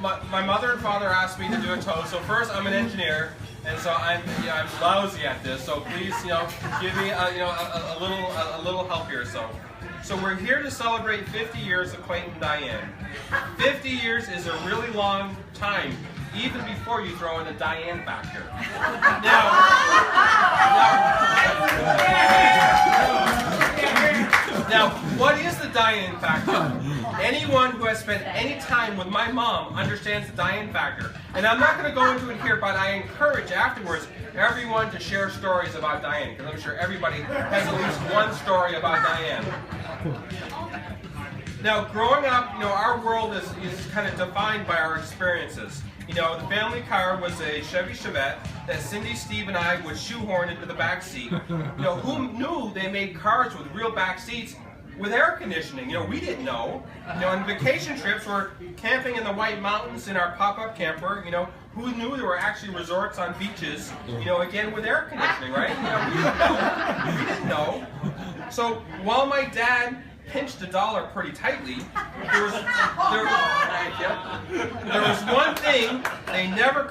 my mother and father asked me to do a toast. So first, I'm an engineer, and so I'm lousy at this. So please, give me a little help here. So we're here to celebrate 50 years of Clayton and Diane. 50 years is a really long time, even before you throw in the Diane factor. Now, what is the Diane factor? Anyone who has spent any time with my mom understands the Diane factor. And I'm not going to go into it here, but I encourage afterwards everyone to share stories about Diane, because I'm sure everybody has at least one story about Diane. Now, growing up, our world is kind of defined by our experiences. The family car was a Chevy Chevette that Cindy, Steve, and I would shoehorn into the back seat. Who knew they made cars with real back seats with air conditioning? We didn't know. On vacation trips, we're camping in the White Mountains in our pop-up camper. Who knew there were actually resorts on beaches? Again with air conditioning, right? We didn't know. So while my dad pinched the dollar pretty tightly, there was one thing they never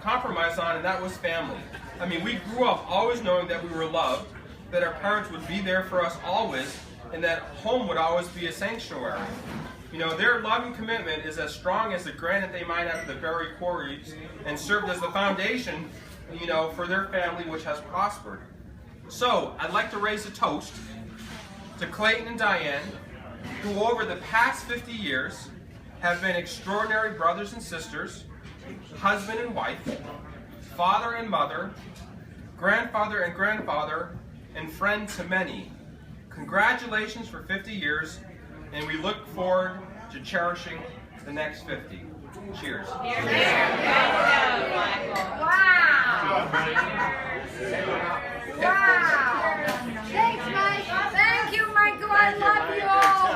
compromised on, and that was family. I mean, we grew up always knowing that we were loved, that our parents would be there for us always, and that home would always be a sanctuary. Their loving commitment is as strong as the granite they mined out of the buried quarries, and served as the foundation, for their family, which has prospered. So, I'd like to raise a toast to Clayton and Diane, who over the past 50 years have been extraordinary brothers and sisters, husband and wife, father and mother, grandfather and grandfather, and friend to many. Congratulations for 50 years, and we look forward to cherishing the next 50. Cheers. Wow! Wow! Thanks, Mike. Thank you, Michael. I love you all.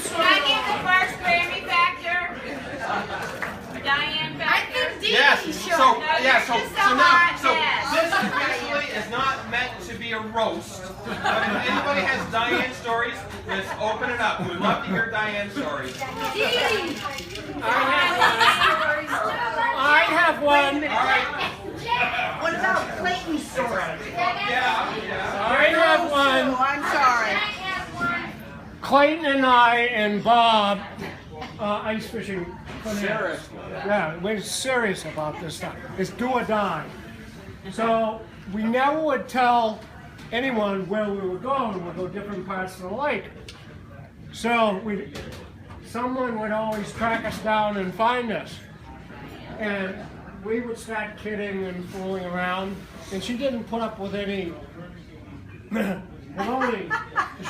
Can I get the first Grammy factor? Diane factor? I think Dee Yes. should. So this officially is not meant to be a roast. But if anybody has Diane stories, let's open it up. We'd love to hear Diane stories. Dee! I have one. All right. What about Clayton's story? I have one. I'm sorry. Clayton and I and Bob ice fishing. Seriously? Yeah, we're serious about this stuff. It's do or die. So we never would tell anyone where we were going. We'd go different parts of the lake. So someone would always track us down and find us. And we would start kidding and fooling around. And she didn't put up with any baloney.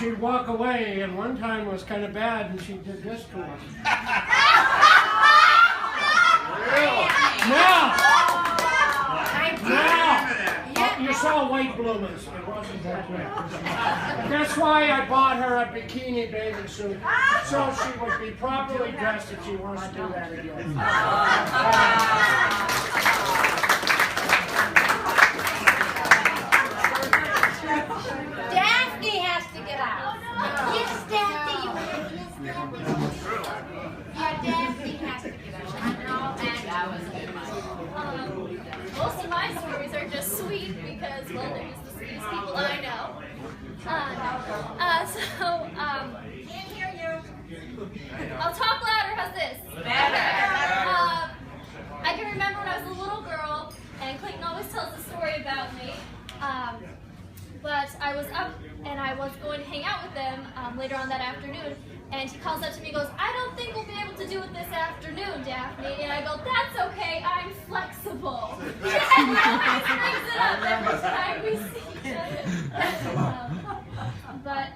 She'd walk away, and one time was kind of bad, and she did this to us. Now, you saw white bloomers. It wasn't that way. That's why I bought her a bikini bathing suit, so she would be properly dressed if she wants to do that again. Daphne has to get out. Yes, Daphne, you have to. Yeah, Daphne has to get out. Most of my stories are just sweet because, well, they're just the sweetest people I know. Can't hear you. I'll talk louder. How's this? I can remember when I was a little girl, and Clayton always tells the story about me. But I was up and I was going to hang out with them later on that afternoon, and he calls up to me and goes, "I don't think we'll be able to do it this afternoon, Daphne." And I go, "That's okay, I'm flexible." And he always brings it up every time we see each other. But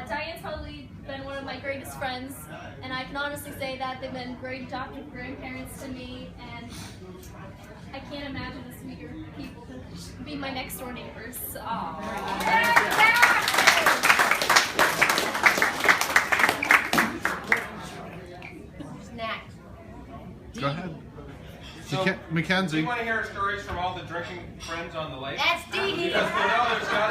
Diane's probably been one of my greatest friends, and I can honestly say that they've been great adoptive grandparents to me, and I can't imagine a sweeter people to be my next door neighbors. Next. Go ahead. So, Mackenzie. Do you want to hear stories from all the drinking friends on the lake? That's Dee Dee. Because we know there's got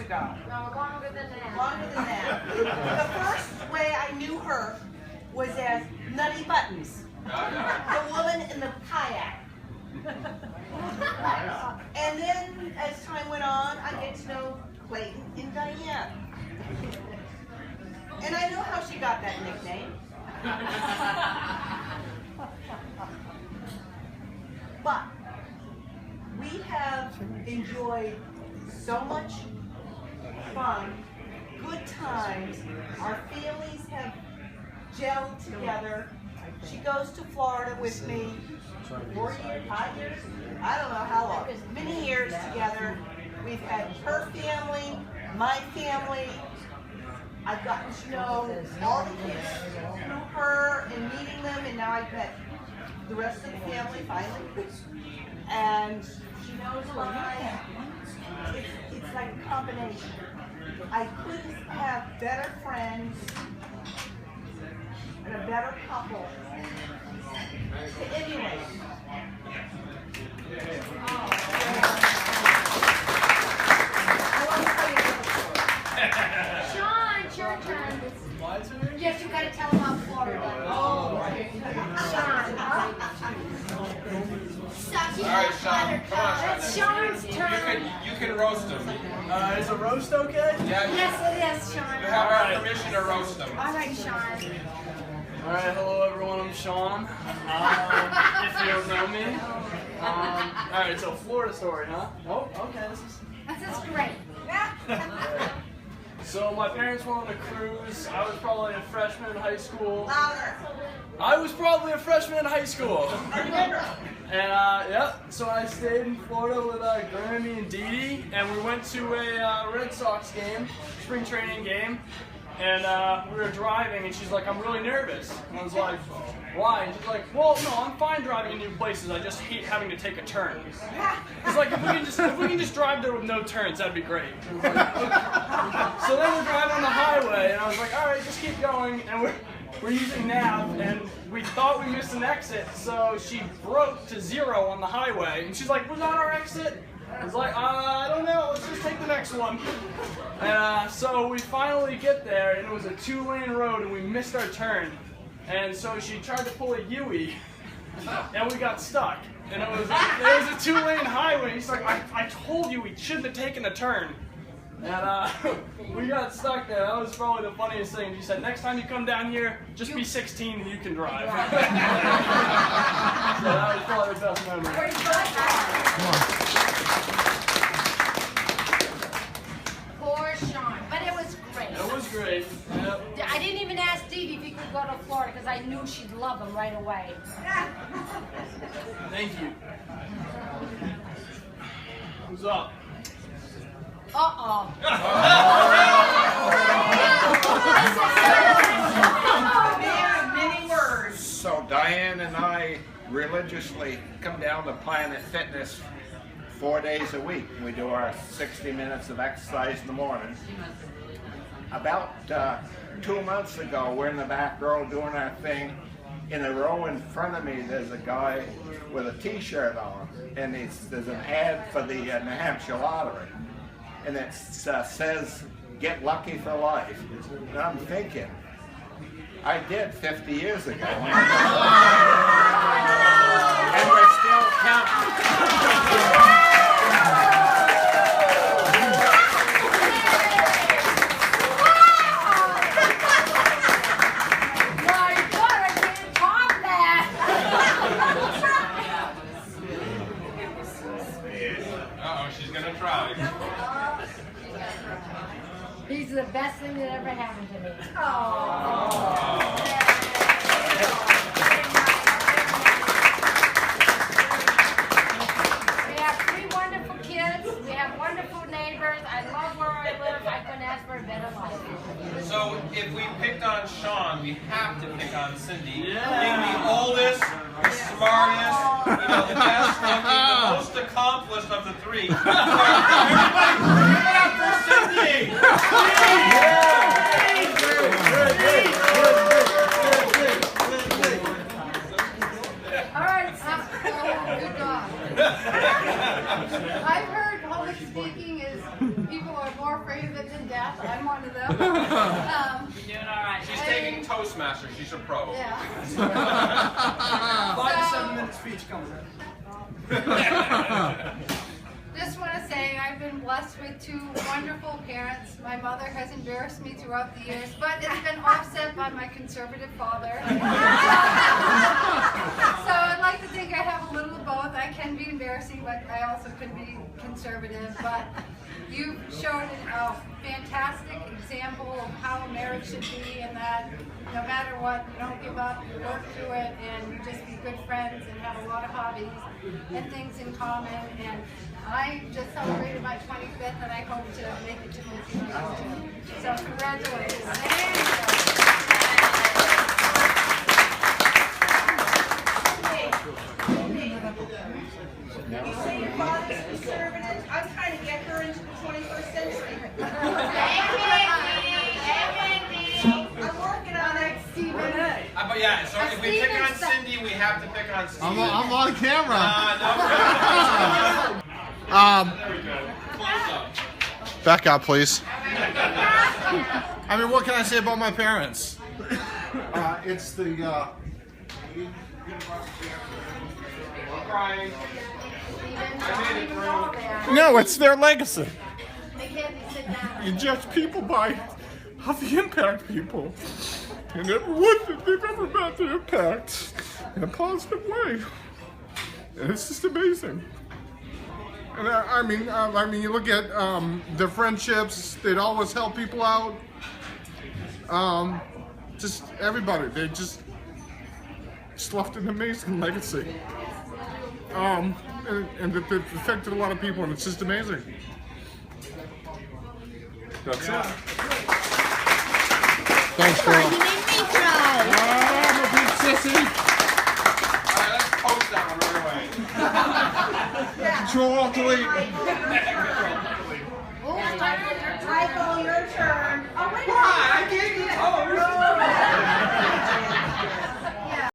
ago. No, longer than that. Longer than that. The first way I knew her was as Nutty Buttons, the woman in the kayak. And then as time went on, I get to know Clayton and Diane. And I know how she got that nickname. But we have enjoyed so much fun, good times. Our families have gelled together. She goes to Florida with me 4 years, 5 years, I don't know how long, many years together. We've had her family, my family. I've gotten to know all the kids through her and meeting them, and now I've met the rest of the family finally. And she knows what I am. It's like a combination. I couldn't have better friends and a better couple. Anyway. Sean, it's your turn. My turn? Yes, you gotta tell about Florida. Oh. Sean, huh? All right, Sean. Come on, Sean. It's Sean's turn. You can roast him. Is a roast okay? Yeah, Yes, it is, Sean. you have our permission to roast him. All right, Sean. Alright, hello everyone, I'm Sean. If you don't know me. Alright, so Florida story, huh? Oh, okay, This is great. So my parents went on a cruise. I was probably a freshman in high school. Louder. I was probably a freshman in high school. And so I stayed in Florida with Grammy and Dee Dee, and we went to a Red Sox game, spring training game. And we were driving, and she's like, I'm really nervous. And I was like, why? And she's like, well, no, I'm fine driving in new places. I just hate having to take a turn. It's like, if we can just drive there with no turns, that'd be great. Like, okay. So then we're driving on the highway, and I was like, all right, just keep going. And we're using nav, and we thought we missed an exit, so she broke to 0 on the highway. And she's like, was that our exit? I was like, I don't know, let's just take the next one. And so we finally get there, and it was a 2-lane road, and we missed our turn. And so she tried to pull a Yui, and we got stuck. And it was a 2-lane highway. He's like, I told you we shouldn't have taken a turn. And we got stuck there. That was probably the funniest thing. She said, next time you come down here, just be 16 and you can drive. So that was probably the best memory. Poor Sean, but it was great. It was great. Yep. I didn't even ask Dee Dee if he could go to Florida because I knew she'd love him right away. Thank you. Who's up? Uh-oh. Many words. So Diane and I religiously come down to Planet Fitness 4 days a week. We do our 60 minutes of exercise in the morning. About 2 months ago, we're in the back row doing our thing. In a row in front of me, there's a guy with a t-shirt on, and there's an ad for the New Hampshire Lottery. And it says, get lucky for life. And I'm thinking, I did 50 years ago. And we're still counting. My God, I can't top that. Uh-oh, she's gonna try. He's the best thing that ever happened to me. We have 3 wonderful kids. We have wonderful neighbors. I love where I live. I couldn't ask for a better life. So if we picked on Sean, we have to pick on Cindy. Yeah. Being the oldest, the smartest, the best looking, the most accomplished of the 3. Everybody, give it up for Cindy! All right. Good God. I've heard public speaking is people are more afraid one of them. Doing all right. She's taking Toastmasters. She's a pro. Yeah. 5 to 7 minute speech coming up. Just want to say I've been blessed with 2 wonderful parents. My mother has embarrassed me throughout the years, but it's been offset by my conservative father. So I'd like to think I have a little of both. I can be embarrassing, but I also can be conservative. But you showed a fantastic example of how a marriage should be, and that no matter what, you don't give up, you work through it, and you just be good friends and have a lot of hobbies and things in common. And I just celebrated my 25th, and I hope to make it to my 50th too. So congratulations. You say your father's conservative. I'm trying to get her into the 21st century. I'm working on it. But yeah, so if we pick on Cindy, we have to pick on Steve. I'm on camera. There we go. Close up. Back up, please. I mean, what can I say about my parents? It's the Crying. I made it through. no, it's their legacy. Mackenzie, sit down. You judge people by how they impact people, and everyone that they've ever met, they impact in a positive way, and it's just amazing. And I mean, you look at their friendships; they'd always help people out. Just everybody, they just left an amazing legacy. And they've affected a lot of people, and it's just amazing. That's it. Thanks, girl. You made me cry. I'm a big sissy. Alright, let's post that one right away. Control Alt Delete. Michael, your turn. Oh, wait. I gave you. Oh,